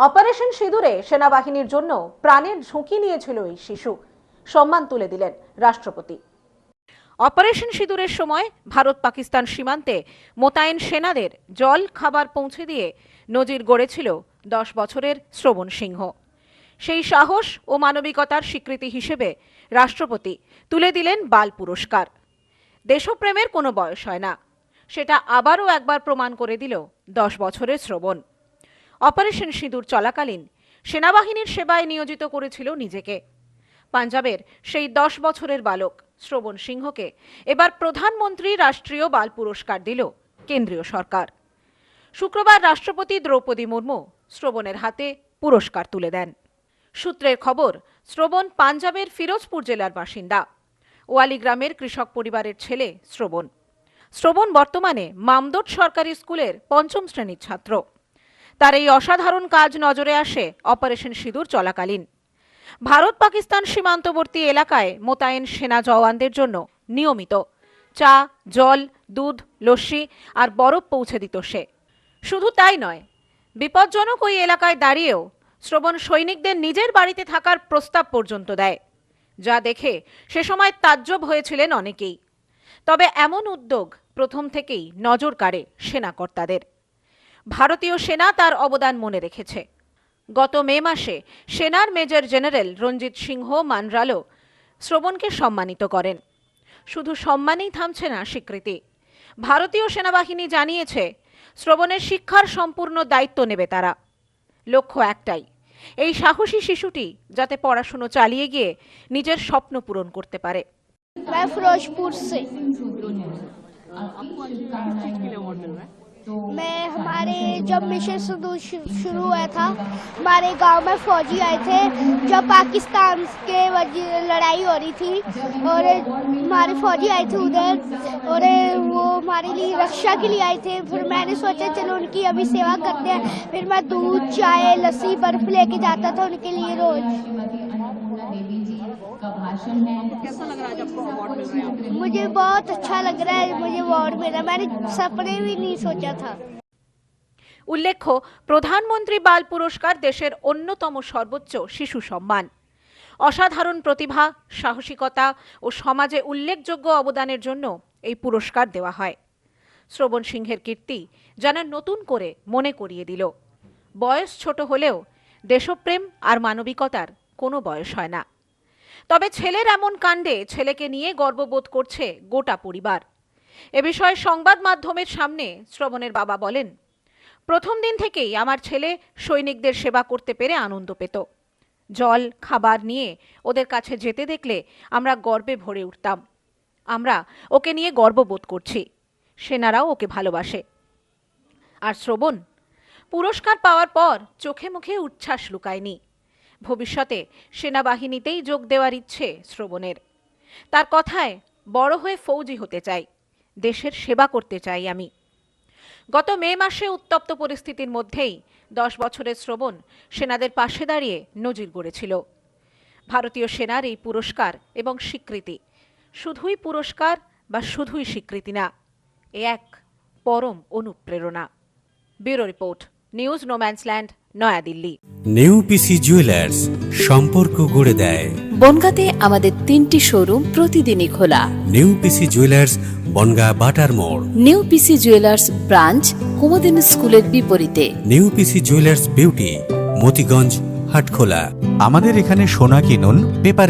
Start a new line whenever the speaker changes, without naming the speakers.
Operation সিঁদুরে সেনাবাহিনীর জন্য প্রাণের ঝুঁকি নিয়েছিল এই শিশু। সম্মান তুলে দিলেন রাষ্ট্রপতি। অপারেশন সিঁদুরের সময় ভারত পাকিস্তান সীমান্তে মোতায়েন সেনাদের জল খাবার পৌঁছে দিয়ে নজির গড়েছিল 10 বছরের শ্রবণ সিংহ। সেই সাহস ও মানবিকতার স্বীকৃতি হিসেবে রাষ্ট্রপতি তুলে দিলেন বাল পুরস্কার। দেশপ্রেমের কোনো বয়স হয় না, সেটা আবারও একবার প্রমাণ করে দিল 10 বছরের শ্রবণ। অপারেশন সিঁদুর চলাকালীন সেনাবাহিনীর সেবায় নিয়োজিত করেছিল নিজেকে। পাঞ্জাবের সেই 10 বছরের বালক শ্রবণ সিংহকে এবার প্রধানমন্ত্রী রাষ্ট্রীয় বাল পুরস্কার দিল কেন্দ্রীয় সরকার। শুক্রবার রাষ্ট্রপতি দ্রৌপদী মুর্মু শ্রবণের হাতে পুরস্কার তুলে দেন। সূত্রের খবর, শ্রবণ পাঞ্জাবের ফিরোজপুর জেলার বাসিন্দা। ওয়ালি গ্রামের কৃষক পরিবারের ছেলে শ্রবণ। শ্রবণ বর্তমানে মামদোট সরকারি স্কুলের 5ম শ্রেণীর ছাত্র। তার এই অসাধারণ কাজ নজরে আসে অপারেশন সিঁদুর চলাকালীন। ভারত পাকিস্তান সীমান্তবর্তী এলাকায় মোতায়েন সেনা জওয়ানদের জন্য নিয়মিত চা, জল, দুধ, লস্যি আর বরফ পৌঁছে দিত সে। শুধু তাই নয়, বিপজ্জনক ওই এলাকায় দাঁড়িয়েও শ্রবণ সৈনিকদের নিজের বাড়িতে থাকার প্রস্তাব পর্যন্ত দেয়, যা দেখে সে সময় তাজ্জব হয়েছিলেন অনেকেই। তবে এমন উদ্যোগ প্রথম থেকেই নজর কাড়ে সেনাকর্তাদের। ভারতীয় সেনা তার অবদান মনে রেখেছে। গত মে মাসে সেনার মেজর জেনারেল রঞ্জিত সিংহ মানরালো শ্রবণকে সম্মানিত করেন। শুধু সম্মানেই থামছে না স্বীকৃতি। ভারতীয় সেনাবাহিনী জানিয়েছে, শ্রবণের শিক্ষার সম্পূর্ণ দায়িত্ব নেবে তারা। লক্ষ্য একটাই, এই সাহসী শিশুটি যাতে পড়াশুনো চালিয়ে গিয়ে নিজের স্বপ্ন পূরণ করতে পারে।
मैं फिरोजपुर से। मैं हमारे जब मिशन सिंदूर शुरू हुआ था, हमारे गांव में फौजी आए थे जब पाकिस्तान के लड़ाई हो रही थी, और हमारे फौजी आए थे उधर, और वो हमारे लिए रक्षा के लिए आए थे। फिर मैंने सोचा चलो उनकी अभी सेवा करते हैं। फिर मैं दूध, चाय, लस्सी, बर्फ लेके जाता था उनके लिए रोज।
कैसा लग रहा है जब आपको अवार्ड मिल रहा है?
मुझे बहुत अच्छा लग रहा है, मुझे अवार्ड मिला, मैंने सपने भी नहीं सोचा था।
উল্লেখ্য, প্রধানমন্ত্রী বাল পুরস্কার দেশের অন্যতম সর্বোচ্চ শিশু সম্মান। অসাধারণ প্রতিভা, সাহসিকতা ও সমাজে উল্লেখযোগ্য অবদানের জন্য এই পুরস্কার দেওয়া হয়। শ্রবণ সিংহের কীর্তি যেন নতুন করে মনে করিয়ে দিল, বয়স ছোট হলেও দেশপ্রেম আর মানবিকতার কোনো বয়স হয় না। তবে ছেলের এমন কাণ্ডে ছেলেকে নিয়ে গর্ববোধ করছে গোটা পরিবার। এ বিষয়ে সংবাদ মাধ্যমের সামনে শ্রবণের বাবা বলেন, প্রথম দিন থেকেই আমার ছেলে সৈনিকদের সেবা করতে পেরে আনন্দ পেত। জল, খাবার নিয়ে ওদের কাছে যেতে দেখলে আমরা গর্বে ভরে উঠতাম। আমরা ওকে নিয়ে গর্ববোধ করছি, সেনারাও ওকে ভালোবাসে। আর শ্রবণ পুরস্কার পাওয়ার পর চোখে মুখে উচ্ছ্বাস লুকায়নি। ভবিষ্যতে সেনাবাহিনীতেই যোগ দেওয়ার ইচ্ছে শ্রবণের। তার কথায়, বড় হয়ে ফৌজি হতে চাই, দেশের সেবা করতে চাই আমি। গত মে মাসে উত্তপ্ত পরিস্থিতির মধ্যেই 10 বছরের শ্রবণ সেনাদের পাশে দাঁড়িয়ে নজির গড়েছিল। ভারতীয় সেনার এই পুরস্কার এবং স্বীকৃতি শুধুই পুরস্কার বা শুধুই স্বীকৃতি না, এ এক পরম অনুপ্রেরণা। Bureau report, news no man's land, New Delhi.
New PC jewellers, সম্পর্ক গড়ে দেয়।
বনগাঁতে আমাদের 3টি শোরুম প্রতিদিনই খোলা।
নেউপিসি জুয়েলার্স, বনগা বাটার মোড়।
নিউপিসি জুয়েলার্স ব্রাঞ্চ কুমদিন স্কুলের বিপরীতে।
New PC jewellers beauty, Motiganj, Hatkhola.
আমাদের এখানে সোনা কিনুন পেপারে।